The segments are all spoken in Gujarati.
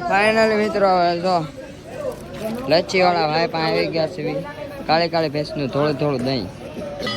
ફાઇનલી મિત્રો જો લચ્છી વાળા ભાઈ પાસે આવી ગયા છે કાળી કાળી ભેંસનું થોડું થોડું દહીં.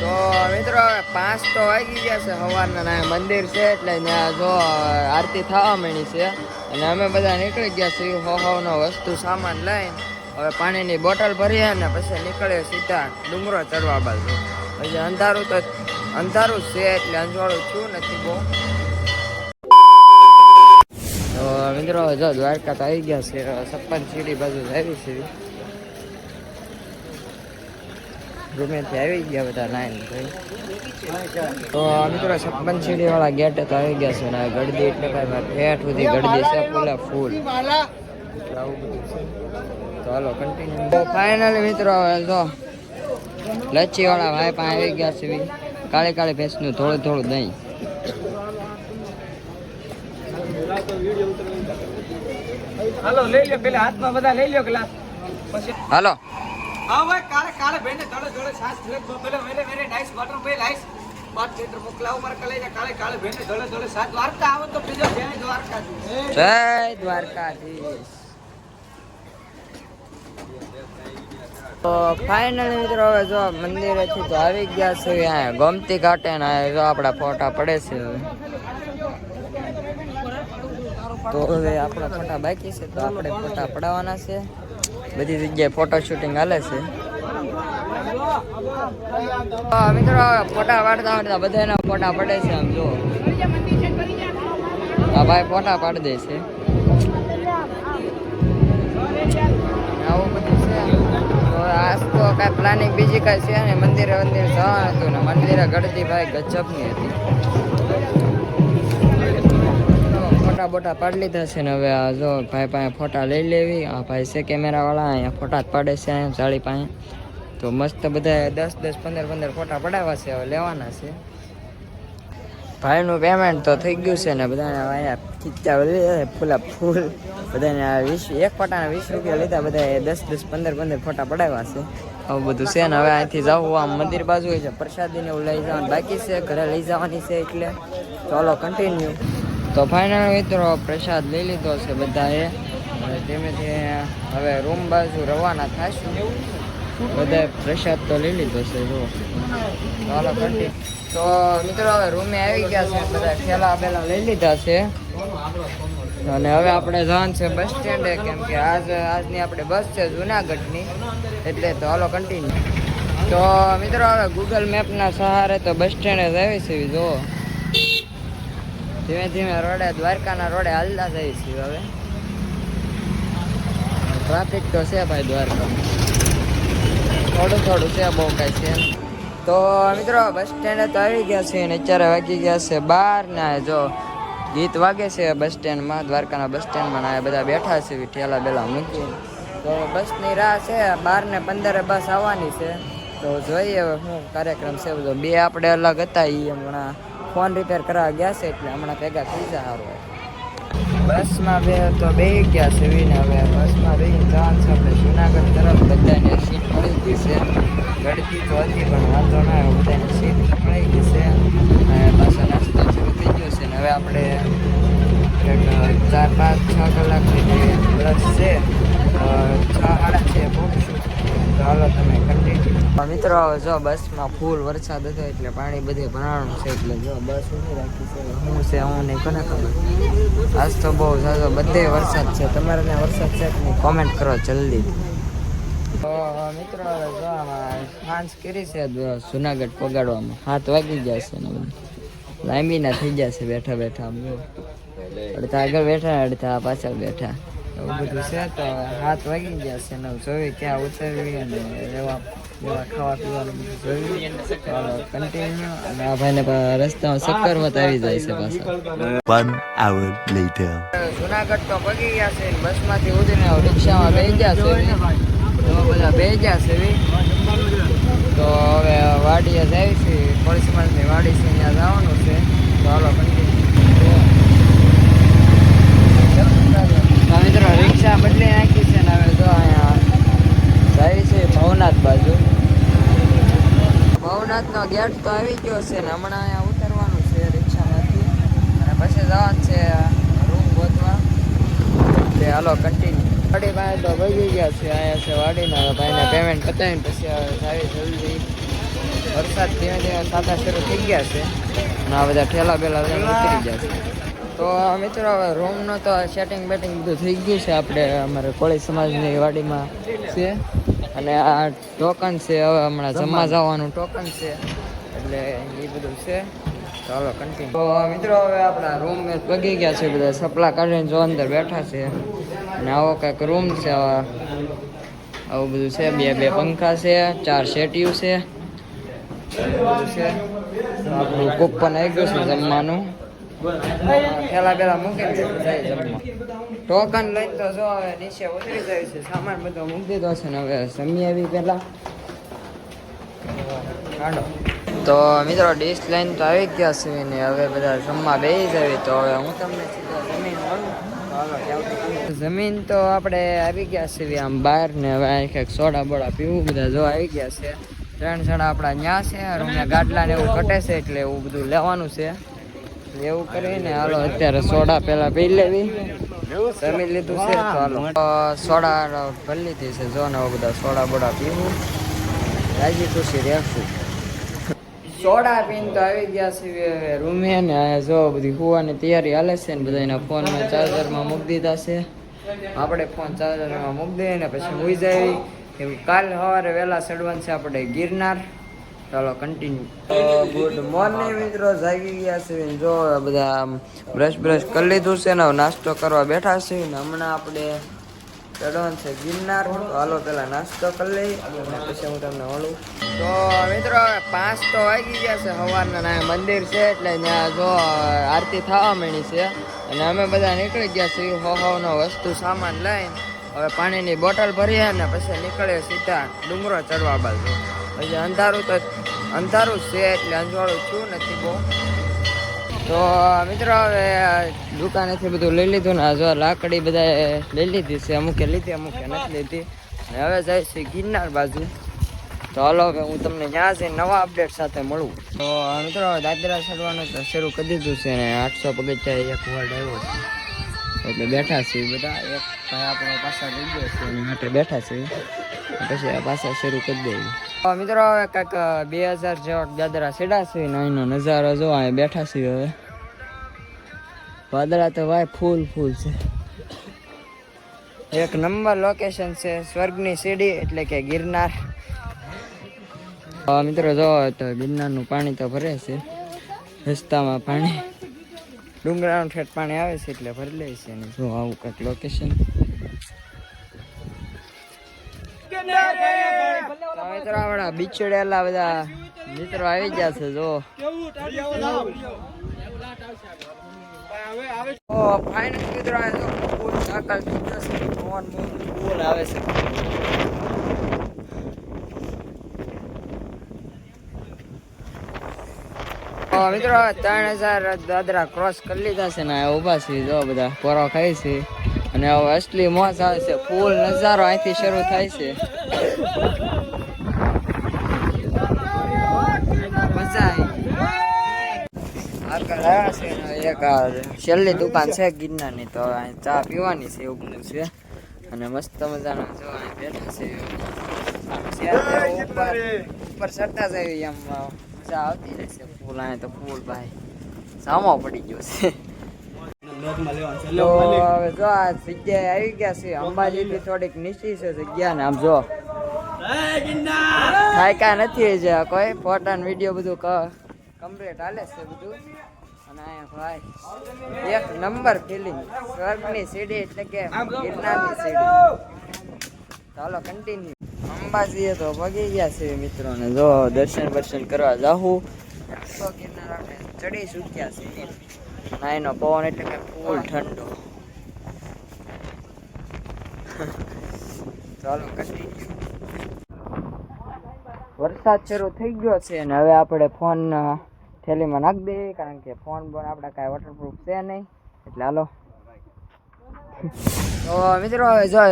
તો મિત્રો હવે 5 તો વાગી ગયા છે સવારના. મંદિર છે એટલે ત્યાં જો આરતી થવા માંડી છે અને અમે બધા નીકળી ગયા છીએ હોવાનો વસ્તુ સામાન લઈને. હવે પાણીની બોટલ ભરીએ ને પછી નીકળીએ સીધા ડુંગરો ચડવા બાજુ. પછી અંધારું છે એટલે અંજવાળું છું નથી બહુ. તો મિત્રો જો દ્વારકા તો આવી ગયા છે 56 સીડી બાજુ આવી છે. રૂમેથી આવી ગયા બધા લાઈન થઈ. તો મિત્રો 56 સીડી વાળા ગેટ તો આવી ગયા છે ને ગળદી એટલે ઠેઠ સુધી ગળદી છે ફૂલે ફૂલ. આવું બધું છે. તો હાલો કન્ટિન્યુ. તો ફાઇનલી મિત્રો જો લચ્છી વાળા ભાઈ પાસે આવી ગયા છે કાળી કાળી ભેંસનું થોડું થોડું દહીં. હાલો લઈ લ્યો પેલા હાથમાં બધા લઈ લ્યો ગ્લાસ પછી હાલો હા ભાઈ કાલે કાલે બેને દડો દડો સાસ ફ્લેટ પેલો વેરે વેરે નાઈસ વોટર પે લાઈસ બાદ થિયેટર મોકલાવ માર કલેજા કાલે કાલે બેને દડો દડો સાસ દ્વારકા આવો તો બીજો જય દ્વારકાધીશ. જય દ્વારકાધીશ. તો ફાઇનલી મિત્રો હવે જો મંદિરેથી તો આવી ગયા છે અહીંયા ગોમતી ઘાટે ને જો આપણા ફોટા પડે છે. હવે તો હવે આપણા ફોટા બાકી છે તો આપણે ફોટા પડાવવાના છે. બધી જગ્યાએ ફોટો શૂટિંગ હાલે છે. મિત્રો ફોટા પાડતા પાડતા બધાના ફોટા પડે છે. આમ જો આ ભાઈ ફોટા પાડી દે છે. આવું બધું છે. તો આજ તો કાંઈ પ્લાનિંગ બીજી કાંઈ છે ને મંદિરે જવાનું હતું ને મંદિરે ગળદી ભાઈ ગજબની હતી. ફોટા બોટા પાડી લીધા છે ને હવે આ જો ભાઈ પાસે ફોટા લઈ લેવી. આ ભાઈ છે કેમેરાવાળા અહીંયા ફોટા જ પાડે છે અહીંયા જાળી પાસે. તો મસ્ત બધા 10 15 ફોટા પડાવવા છે હવે લેવાના છે. ભાઈનું પેમેન્ટ તો થઈ ગયું છે ને બધાને અહીંયા ખીચા ફૂલા ફૂલ બધાને એક ફોટાના 20 રૂપિયા લીધા. બધા 10 15 ફોટા પડાવ્યા છે. આવું બધું છે ને હવે અહીંથી જવું આમ મંદિર બાજુ હોય છે પ્રસાદીને એવું લઈ જવાનું બાકી છે ઘરે લઈ જવાની છે એટલે ચાલો કન્ટિન્યુ. તો ફાઇનલ મિત્રો પ્રસાદ લઈ લીધો છે બધાએ. ધીમે ધીમે હવે રૂમ બાજુ રવાના થશું. બધાએ પ્રસાદ તો લઈ લીધો છે જો ચાલો કન્ટિન્યુ. તો મિત્રો હવે રૂમે આવી ગયા છે બધા ઠેલા બેલા લઈ લીધા છે અને હવે આપણે જવાનું છે બસ સ્ટેન્ડે કેમ કે આજની આપણે બસ છે જુનાગઢની એટલે તો હાલો કન્ટિન્યુ. તો મિત્રો હવે ગૂગલ મેપના સહારે તો બસ સ્ટેન્ડે જ આવી છે. જો ધીમે ધીમે રોડે દ્વારકાના રોડે હાલતા જઈએ છીએ. હવે ટ્રાફિક તો છે ભાઈ દ્વારકા થોડું છે બહુ કાંઈ છે. તો મિત્રો બસ સ્ટેન્ડે તો આવી ગયા છે ને અત્યારે વાગી ગયા છે 12 ને જો ગીત વાગે છે બસ સ્ટેન્ડમાં દ્વારકાના બસ સ્ટેન્ડમાં ને બધા બેઠા છે ઠેલા બેલા મૂકી. તો બસની રાહ છે 12:15 બસ આવવાની છે. તો જોઈએ હવે શું કાર્યક્રમ છે બધો. બે આપણે અલગ હતા એ હમણાં ફોન રિપેર કરવા ગયા છે એટલે હમણાં ભેગા થઈ જાય સારું. બસમાં બે ગયા છે ને હવે બસમાં બેસી જવાનું છે આપણે જુનાગઢ તરફ. બધાને સીટ મળી ગઈ છે. ગળતી તો હતી પણ વાંધો ના આવ્યો બધાને સીટ મળી ગઈ છે અને પાછો નાસ્તો શરૂ થઈ ગયો છે ને હવે આપણે 4-5-6 કલાકની જે બસ છે 6-6:30 પહોંચશું. તો હાલો તમે કન્ટિન્યુ. મિત્રો જો બસમાં ફૂલ વરસાદ હતો એટલે પાણી બધે ભરાણું છે એટલે જો બસ ઊભી રાખી છે. શું છે હું નહીં કોને ખબર. આજ તો બહુ સારો બધે વરસાદ છે. તમારે ત્યાં વરસાદ છે કે નહીં કોમેન્ટ કરો જલ્દી. તો મિત્રો જો આમાં સાંજ કરી છે જુનાગઢ પગાડવામાં 7 વાગી ગયા છે ને બધું લાંબીના થઈ ગયા છે બેઠા બેઠા. અડધા આગળ બેઠા અડધા પાછળ બેઠા એવું બધું છે. તો 7 વાગી ગયા છે ને જોઈ ક્યાં ઉતરવી અને રહેવા ખાવા પીવાનું બધું જોયું. કન્ટિન્યુ અને આ ભાઈને રસ્તામાં ચક્કરવત આવી જાય છે પાછા. 1 hour later. જુનાગઢ તો પગી ગયા છે બસમાંથી ઉતરીને રિક્ષામાં બેસી ગયા છે. બધા બેસી ગયા છે. તો હવે વાડીએ જાય છે પડોશીની વાડી છે ત્યાં જવાનું છે. તો હાલો કન્ટિન્યુ. મિત્રો રિક્ષા બદલી નાખી છે ને હવે જો અહીંયા જાય છે ભવનાથ બાજુ. ભવનાથનો ગેટ તો આવી ગયો છે ને હમણાં અહીંયા ઉતરવાનું છે રિક્ષામાંથી અને પછી જવાનું છે રૂમ ગોતવા. હાલો ચાલો કન્ટિન્યુ. વાડી પાસે તો વહી ગયા છે, અહીંયા છે વાડીના ભાઈને પેમેન્ટ પતાવીને પછી આવી જલ્દી. વરસાદ ધીમે ધીમે સાતા શરૂ થઈ ગયા છે અને આ બધા ઠેલા બેલા બધા ઉતરી ગયા છે. તો મિત્રો હવે રૂમનું તો સેટિંગ બેટિંગ બધું થઈ ગયું છે. આપણે અમારે કોળી સમાજની વાડીમાં છે અને આ ટોકન છે. હવે હમણાં જમવા જવાનું ટોકન છે એટલે એ બધું છે. ચાલો કન્ટિન્યુ. તો મિત્રો હવે આપણા રૂમ પગી ગયા છે, બધા સપલા કાઢીને જો અંદર બેઠા છે અને આવો કંઈક રૂમ છે. આવું બધું છે. બે પંખા છે, 4 સેટિયું છે, બધું છે. આપણું કુક પણ આવી ગયું છે જમવાનું. ઠેલા બેલા મૂકીને જાય જમવા. ટોકન લઈને તો જો હવે નીચે ઉતરી જાય છે, સામાન બધો મૂકી દીધો છે ને હવે જમી આવી પેલા કાઢો. તો મિત્રો ડીશ લઈને તો આવી ગયા છે ને હવે બધા જમવા બેસી જાય. તો હવે હું તમને સીધો જમીન મળું. જમીન તો આપણે આવી ગયા છીએ આમ બહાર ને હવે કંઈક સોડા બોડા પીવું. બધા જો આવી ગયા છે. 3 જણા આપણા ન્યા છે. રૂમે ગાડલા ને એવું કટે છે એટલે એવું બધું લેવાનું છે. એવું કરીને હાલો અત્યારે સોડા પેલા પી લેવી. જમી લીધું છે તો હાલો સોડા ભરી લીધી છે. જો ને બધા સોડા બોડા પીવું, રાજી ખુશી રહેશું. સોડા પીને તો આવી ગયા છે રૂમે ને જો બધી હોવાની તૈયારી હાલે છે ને બધાના ફોનમાં ચાર્જરમાં મૂકી દીધા છે. આપણે ફોન ચાર્જરમાં મૂકી દઈએ ને પછી હોઈ જાય. કાલ સવારે વહેલા ચડવાનું છે આપણે ગિરનાર. ચાલો કન્ટિન્યુ. ગુડ મોર્નિંગ મિત્રો, જાગી ગયા છે. જો બધા બ્રશ કરી લીધું છે ને નાસ્તો કરવા બેઠા છે ને હમણાં આપણે ચડવાનું છે ગિરનાર. તો હાલો પેલા નાસ્તો કરી લઈ અને પછી હું તમને મળું. તો મિત્રો 5 તો વાગી ગયા છે સવારના. મંદિર છે એટલે ત્યાં જો આરતી થવા માંડી છે અને અમે બધા નીકળી ગયા છીએ. હોનો વસ્તુ સામાન લઈને હવે પાણીની બોટલ ભરીએ ને પછી નીકળીએ સીધા ડુંગરો ચડવા બાજુ. પછી અંધારું છે એટલે અંજવાળું થયું નથી બહુ. તો મિત્રો હવે દુકાનેથી બધું લઈ લીધું ને જો લાકડી બધા લઈ લીધી છે. અમુકે લીધી અમુકે નથી લીધી. હવે જાય છે ગિરનાર બાજુ. તો હાલો હવે હું તમને ત્યાં જઈને નવા અપડેટ સાથે મળું. તો મિત્રો દાદરા ચડવાનું તો શરૂ કરી દીધું છે ને 800 પગથિયા એક વર્ડ આવ્યો છે એટલે બેઠા છીએ બધા. એક ભાઈ આપણો પાછા થઈ ગયો છે એની માટે બેઠા છીએ. પછી આ પાછા શરૂ કરી દઈએ. મિત્રો હવે કાંઈક 2000 જેવા દાદરા ચડ્યા છે ને અહીંનો નજારો જો અહીં બેઠા છીએ. હવે વાદળા તો ભાઈ ફૂલ છે. એક નંબર લોકેશન છે, સ્વર્ગની સીડી એટલે કે ગિરનાર. મિત્રો જો તો ગિરનારનું પાણી તો ભરે છે રસ્તામાં. પાણી ડુંગરાનું ઠેઠ પાણી આવે છે એટલે ભરી લે છે. અને જો આવું કંઈક લોકેશન. મિત્રો આપણા બિછડેલા બધા મિત્રો આવી ગયા છે. જો ફાઇનલ મિત્રો આવે છે. મિત્રો 3000 દાદરા ક્રોસ કરી લીધા છે ને ઉભા છે. જો બધા પોરો ખાય છે અને હવે અસલી મોજ આવે છે. ફૂલ નજારો અહીંથી શરૂ થાય છે. મજા આવી. એક છેલ્લી દુકાન છે ગિરનારની તો અહીં ચા પીવાની છે એવું બધું છે અને મસ્ત મજાના જો અહીં બેઠા છે. ઉપર ચડતા જાય એમ મજા આવતી રહેશે. ફૂલ અહીં તો ફૂલ ભાઈ સામો પડી ગયો છે. તો હવે જો આ જગ્યાએ આવી ગયા છે. અંબાજીથી થોડીક નીચી છે જગ્યા ને આમ જો થાયકા નથી જ કોઈ. ફોટા વિડીયો બધું કમ્પ્લીટ હાલે છે બધું. અને અહીંયા ભાઈ એક નંબર ફિલિંગ. સ્વર્ગની સીડી એટલે કે ગિરનારની સીડી. ચાલો કન્ટિન્યુ. અંબાજીએ તો પગી ગયા છે મિત્રોને. જો દર્શન કરવા જાહું તો ગિરનાર આપણે ચડી ચૂક્યા છે. નાઈનો પવન એટલે કે ફૂલ ઠંડો. ચાલો કન્ટિન્યુ. વરસાદ શરૂ થઈ ગયો છે અને હવે આપણે ફોન થેલીમાં નાખી દઈએ કારણ કે ફોન આપણે કાંઈ વોટરપ્રૂફ છે નહીં એટલે હાલો. તો મિત્રો જો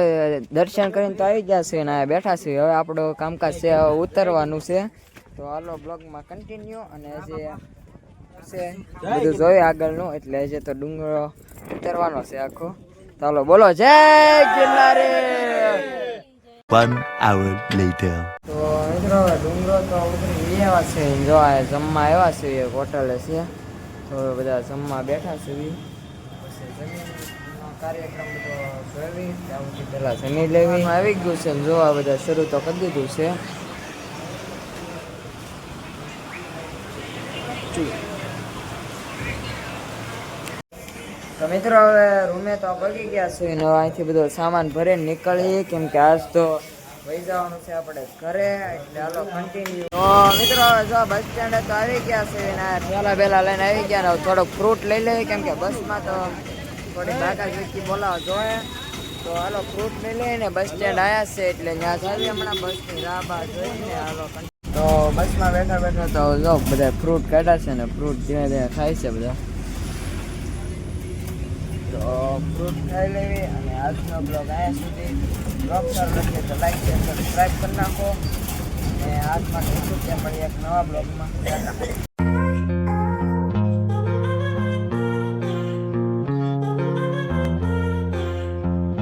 દર્શન કરીને તો આવી ગયા છે ને બેઠા છે. હવે આપણું કામકાજ છે ઉતરવાનું છે. તો હાલો બ્લોગમાં કન્ટિન્યુ. અને જે છે બધું જોઈએ આગળનું એટલે જે તો ડુંગરો ઉતરવાનો છે આખો. તો ચાલો બોલો જય ગિરનારી. 1 hour later. તો મિત્રો હવે ડુંગરો તો ઉતરી ગયા છે. જો આ જમવા આવ્યા છે એક હોટલે છે. તો હવે બધા જમવા બેઠા છે. પછી જમીનનો કાર્યક્રમ બધો જોઈ ત્યાંથી પહેલાં જમી લેવી આવી ગયું છે. જો આ બધા શરૂ તો કરી દીધું છે. તો મિત્રો હવે રૂમે તો પગી ગયા છે ને અહીંથી બધો સામાન ભરીને નીકળીએ કેમ કે આજ તો વહી જવાનું છે આપણે ઘરે. એટલે હાલો કન્ટિન્યુ. તો મિત્રો હવે જો બસ સ્ટેન્ડે તો આવી ગયા છે ને ઠેલા બેલા લઈને આવી ગયા ને હવે થોડોક ફ્રૂટ લઈ લઈએ કેમ કે બસમાં તો થોડી ભાગા વ્યક્તિ બોલાવા જોઈએ. તો હાલો ફ્રૂટ લઈ લઈને બસ સ્ટેન્ડ આવ્યા છે એટલે ત્યાં જઈએ હમણાં બસની રાહ બાર જોઈને. હાલો તો બસમાં બેઠા બેઠા તો જો બધા ફ્રૂટ કાઢ્યા છે ને ફ્રૂટ ધીમે ધીમે ખાય છે બધા. તો ફ્રૂટ ખાઈ લેવી અને આજનો બ્લોગ અહીંયા સુધી. બ્લોગ સારો લાગે તો લાઈક શેર સબસ્ક્રાઈબ કરી નાખો અને આજમાં મળીએ એક નવા બ્લોગમાં.